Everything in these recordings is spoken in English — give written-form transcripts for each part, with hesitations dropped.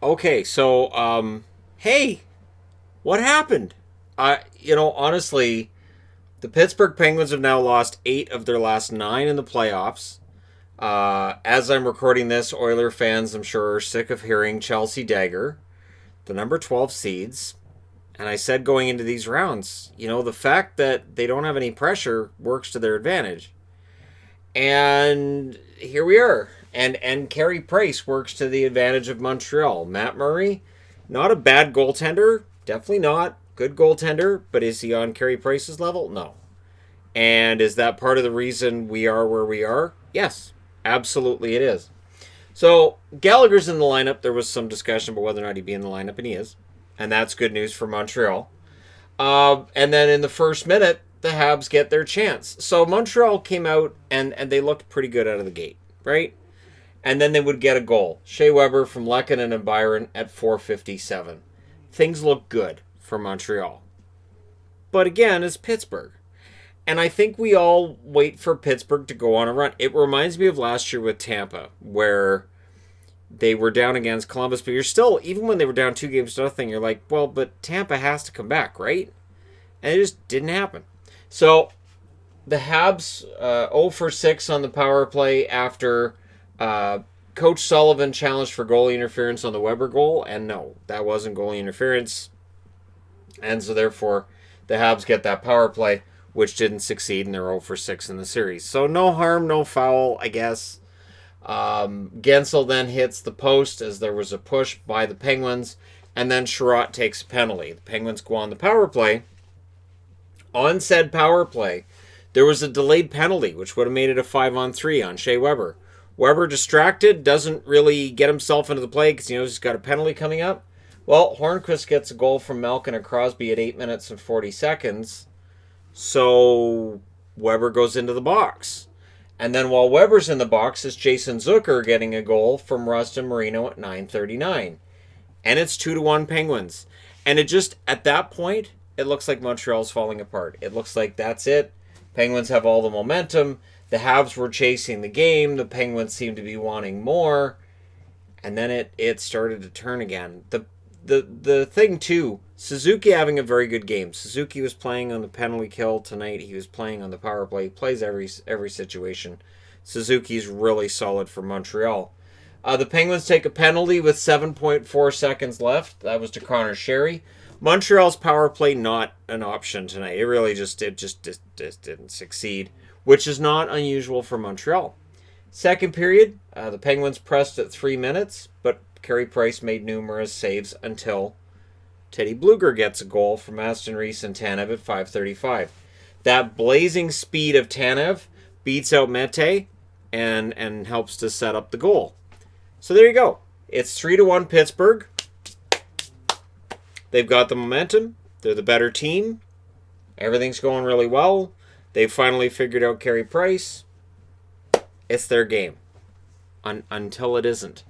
Okay, so hey, what happened? Honestly, the Pittsburgh Penguins have now lost 8 of their last 9 in the playoffs. As I'm recording this, Oiler fans, I'm sure, are sick of hearing Chelsea dagger the number 12 seeds. And I said going into these rounds, the fact that they don't have any pressure works to their advantage. And here we are. And Carey Price works to the advantage of Montreal. Matt Murray, not a bad goaltender, definitely not good goaltender, but is he on Carey Price's level? No. And is that part of the reason we are where we are? Yes, absolutely it is. So Gallagher's in the lineup. There was some discussion about whether or not he'd be in the lineup, and he is, and that's good news for Montreal. And then in the first minute, the Habs get their chance. So Montreal came out and they looked pretty good out of the gate, right? And then they would get a goal. Shea Weber from Lehkonen and Byron at 4:57. Things look good for Montreal. But again, it's Pittsburgh. And I think we all wait for Pittsburgh to go on a run. It reminds me of last year with Tampa, where they were down against Columbus, but you're still, even when they were down 2-0, you're like, well, but Tampa has to come back, right? And it just didn't happen. So the Habs 0 for 6 on the power play after Coach Sullivan challenged for goalie interference on the Weber goal, and no, that wasn't goalie interference. And so therefore, the Habs get that power play, which didn't succeed, and they're 0 for 6 in the series. So no harm, no foul, I guess. Gensel then hits the post as there was a push by the Penguins, and then Sherratt takes a penalty. The Penguins go on the power play. On said power play, there was a delayed penalty, which would have made it a 5-on-3 on Shea Weber. Weber distracted, doesn't really get himself into the play because he knows he's got a penalty coming up. Well, Hornqvist gets a goal from Malkin and Crosby at 8 minutes and 40 seconds. So Weber goes into the box. And then while Weber's in the box is Jason Zucker getting a goal from Rustin Marino at 9:39. And it's 2-1 Penguins. And it just, at that point, it looks like Montreal's falling apart. It looks like that's it. Penguins have all the momentum. The Habs were chasing the game. The Penguins seemed to be wanting more. And then it started to turn again. The thing, too, Suzuki having a very good game. Suzuki was playing on the penalty kill tonight. He was playing on the power play. He plays every situation. Suzuki's really solid for Montreal. The Penguins take a penalty with 7.4 seconds left. That was to Connor Sherry. Montreal's power play not an option tonight. It really just didn't succeed, which is not unusual for Montreal. Second period, the Penguins pressed at 3 minutes, but Carey Price made numerous saves until Teddy Bluger gets a goal from Aston Reese and Tanev at 5:35. That blazing speed of Tanev beats out Mete and helps to set up the goal. So there you go. It's 3-1 Pittsburgh. They've got the momentum. They're the better team. Everything's going really well. They've finally figured out Carey Price. It's their game. Until it isn't.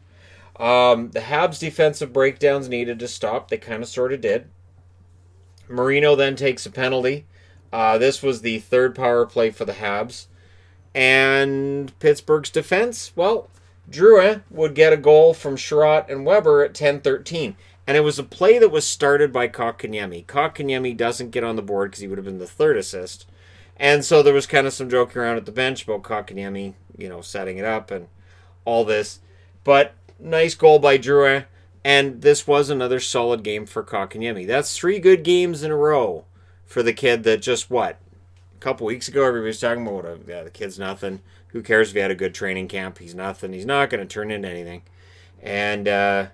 The Habs' defensive breakdowns needed to stop. They kind of sort of did. Marino then takes a penalty. This was the third power play for the Habs. And Pittsburgh's defense, well, Drouin would get a goal from Sherratt and Weber at 10:13. And it was a play that was started by Kotkaniemi. Kotkaniemi doesn't get on the board because he would have been the third assist. And so there was kind of some joking around at the bench about Kotkaniemi, setting it up and all this. But nice goal by Drouin. And this was another solid game for Kotkaniemi. That's 3 good games in a row for the kid that just, a couple weeks ago, everybody was talking about, the kid's nothing. Who cares if he had a good training camp? He's nothing. He's not going to turn into anything. And I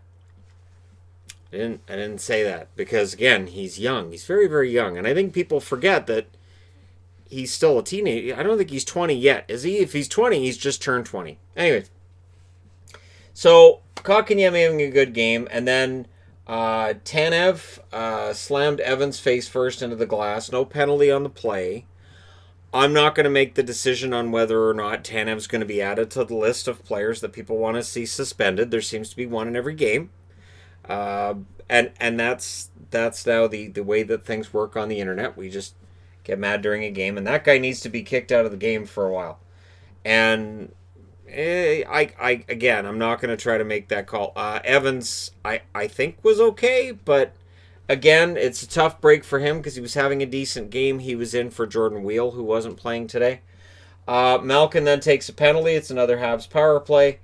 didn't say that because, again, he's young. He's very, very young. And I think people forget that he's still a teenager. I don't think he's 20 yet. Is he? If he's 20, he's just turned 20. Anyway. So, Kotkaniemi having a good game. And then Tanev slammed Evans face first into the glass. No penalty on the play. I'm not going to make the decision on whether or not Tanev's going to be added to the list of players that people want to see suspended. There seems to be one in every game. And that's now the way that things work on the internet. We just get mad during a game, and that guy needs to be kicked out of the game for a while. And Again, I'm not going to try to make that call. Evans, I think was okay, but again, it's a tough break for him because he was having a decent game. He was in for Jordan Wheel, who wasn't playing today. Malkin then takes a penalty. It's another Habs power play.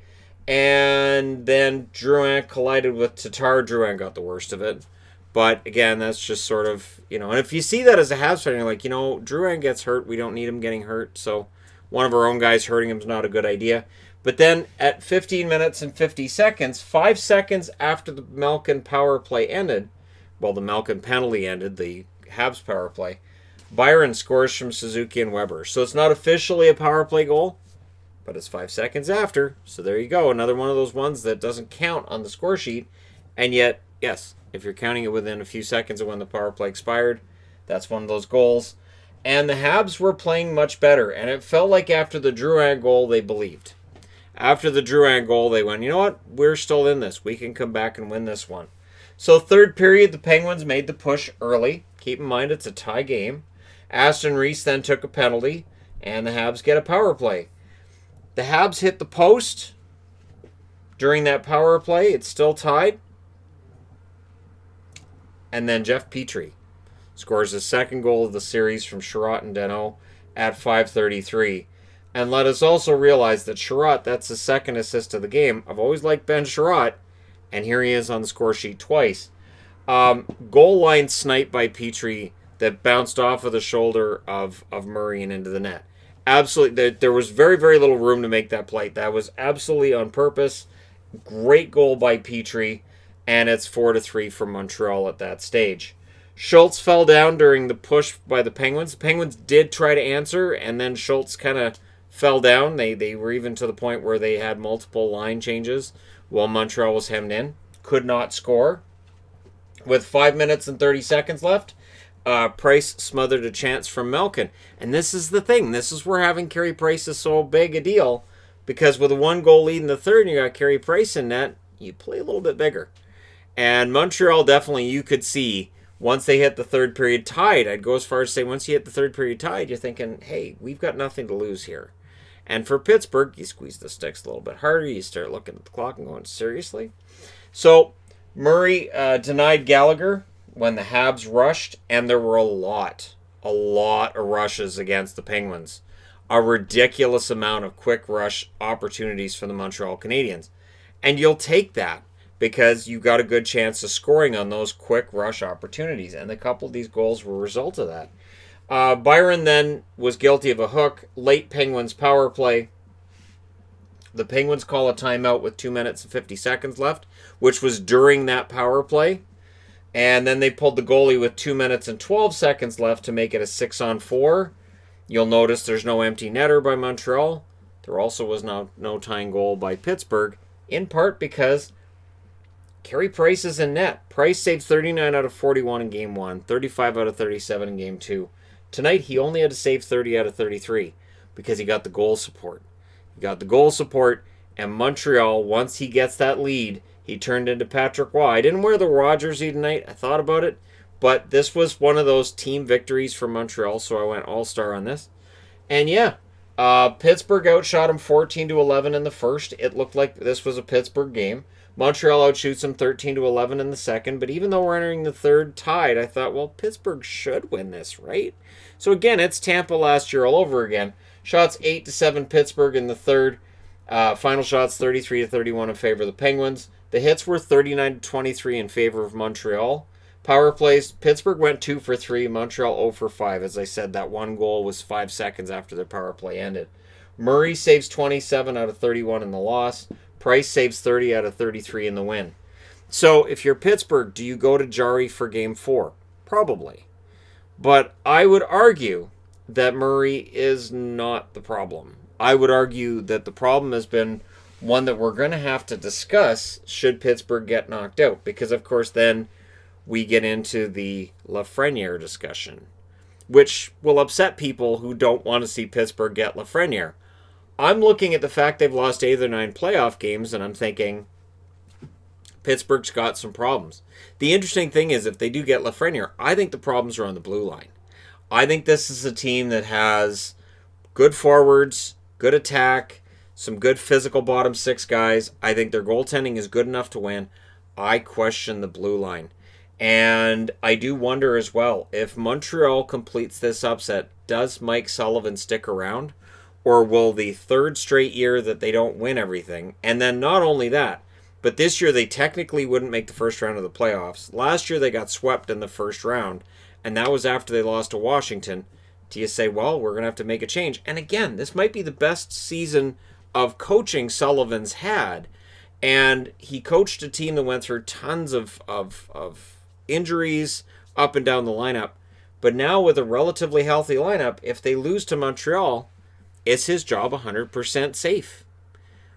And then Drouin collided with Tatar. Drouin got the worst of it. But again, that's just sort of, and if you see that as a Habs fan, you're like, Drouin gets hurt. We don't need him getting hurt. So one of our own guys hurting him is not a good idea. But then at 15 minutes and 50 seconds, 5 seconds after the Malkin power play ended, well, the Malkin penalty ended, the Habs power play, Byron scores from Suzuki and Weber. So it's not officially a power play goal, but it's 5 seconds after. So there you go. Another one of those ones that doesn't count on the score sheet. And yet, yes, if you're counting it within a few seconds of when the power play expired, that's one of those goals. And the Habs were playing much better. And it felt like after the Drouin goal, they believed. After the Drouin goal, they went, you know what? We're still in this. We can come back and win this one. So third period, the Penguins made the push early. Keep in mind, it's a tie game. Aston Reese then took a penalty, and the Habs get a power play. The Habs hit the post during that power play. It's still tied. And then Jeff Petry scores his second goal of the series from Sherratt and Danault at 5:33. And let us also realize that Sherratt, that's his second assist of the game. I've always liked Ben Sherratt, and here he is on the score sheet twice. Goal line snipe by Petry that bounced off of the shoulder of Murray and into the net. Absolutely, there was very, very little room to make that play. That was absolutely on purpose. Great goal by Petry, and it's 4-3 for Montreal at that stage. Schultz fell down during the push by the Penguins. The Penguins did try to answer, and then Schultz kind of fell down. They were even to the point where they had multiple line changes while Montreal was hemmed in. Could not score. With 5 minutes and 30 seconds left, Price smothered a chance from Malkin. And this is the thing. This is where having Carey Price is so big a deal. Because with a 1-goal lead in the third and you got Carey Price in net, you play a little bit bigger. And Montreal definitely, you could see, once they hit the third period tied, I'd go as far as to say once you hit the third period tied, you're thinking, hey, we've got nothing to lose here. And for Pittsburgh, you squeeze the sticks a little bit harder. You start looking at the clock and going, seriously? So Murray denied Gallagher when the Habs rushed, and there were a lot of rushes against the Penguins. A ridiculous amount of quick rush opportunities for the Montreal Canadiens. And you'll take that because you got a good chance of scoring on those quick rush opportunities. And a couple of these goals were a result of that. Byron then was guilty of a hook. Late Penguins power play. The Penguins call a timeout with 2 minutes and 50 seconds left, which was during that power play. And then they pulled the goalie with 2 minutes and 12 seconds left to make it a 6-on-4. You'll notice there's no empty netter by Montreal. There also was no tying goal by Pittsburgh, in part because Carey Price is in net. Price saved 39 out of 41 in Game 1, 35 out of 37 in Game 2. Tonight, he only had to save 30 out of 33 because he got the goal support. He got the goal support, and Montreal, once he gets that lead, he turned into Patrick Waugh. I didn't wear the Waugh jersey tonight. I thought about it, but this was one of those team victories for Montreal, so I went all-star on this. And yeah, Pittsburgh outshot him 14-11 in the first. It looked like this was a Pittsburgh game. Montreal outshoots them 13-11 in the second, but even though we're entering the third tied, I thought, well, Pittsburgh should win this, right? So again, it's Tampa last year all over again. Shots 8-7 Pittsburgh in the third. Final shots 33-31 in favor of the Penguins. The hits were 39-23 in favor of Montreal. Power plays, Pittsburgh went 2 for 3, Montreal 0 for 5. As I said, that one goal was 5 seconds after the power play ended. Murray saves 27 out of 31 in the loss. Price saves 30 out of 33 in the win. So if you're Pittsburgh, do you go to Jari for Game 4? Probably. But I would argue that Murray is not the problem. I would argue that the problem has been one that we're going to have to discuss should Pittsburgh get knocked out. Because, of course, then we get into the Lafreniere discussion, which will upset people who don't want to see Pittsburgh get Lafreniere. I'm looking at the fact they've lost 8 of their 9 playoff games, and I'm thinking Pittsburgh's got some problems. The interesting thing is, if they do get Lafreniere, I think the problems are on the blue line. I think this is a team that has good forwards, good attack, some good physical bottom six guys. I think their goaltending is good enough to win. I question the blue line. And I do wonder as well, if Montreal completes this upset, does Mike Sullivan stick around? Or will the third straight year that they don't win everything, and then not only that, but this year they technically wouldn't make the first round of the playoffs. Last year they got swept in the first round, and that was after they lost to Washington. Do you say, well, we're going to have to make a change? And again, this might be the best season of coaching Sullivan's had. And he coached a team that went through tons of injuries up and down the lineup. But now with a relatively healthy lineup, if they lose to Montreal, is his job 100% safe?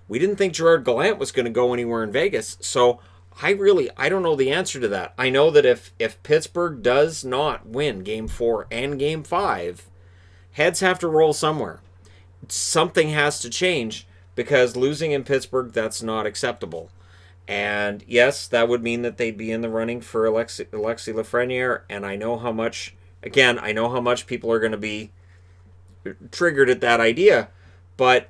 We didn't think Gerard Gallant was going to go anywhere in Vegas, so I don't know the answer to that. I know that if Pittsburgh does not win Game 4 and Game 5, heads have to roll somewhere. Something has to change, because losing in Pittsburgh, that's not acceptable. And yes, that would mean that they'd be in the running for Alexis Lafreniere, and I know how much people are going to be triggered at that idea, but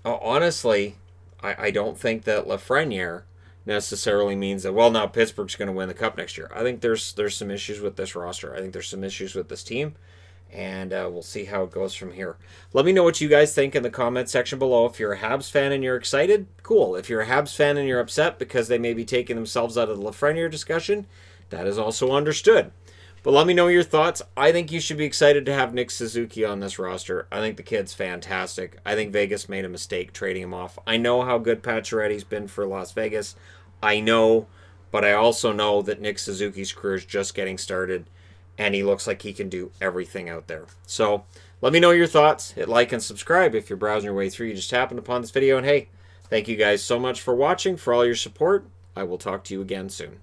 honestly, I don't think that Lafreniere necessarily means that, well, now Pittsburgh's going to win the Cup next year. I think there's some issues with this roster. I think there's some issues with this team, and we'll see how it goes from here. Let me know what you guys think in the comment section below. If you're a Habs fan and you're excited, cool. If you're a Habs fan and you're upset because they may be taking themselves out of the Lafreniere discussion, that is also understood. But let me know your thoughts. I think you should be excited to have Nick Suzuki on this roster. I think the kid's fantastic. I think Vegas made a mistake trading him off. I know how good Pacioretty's been for Las Vegas. I know, but I also know that Nick Suzuki's career is just getting started, and he looks like he can do everything out there. So let me know your thoughts. Hit like and subscribe if you're browsing your way through. You just happened upon this video. And hey, thank you guys so much for watching, for all your support. I will talk to you again soon.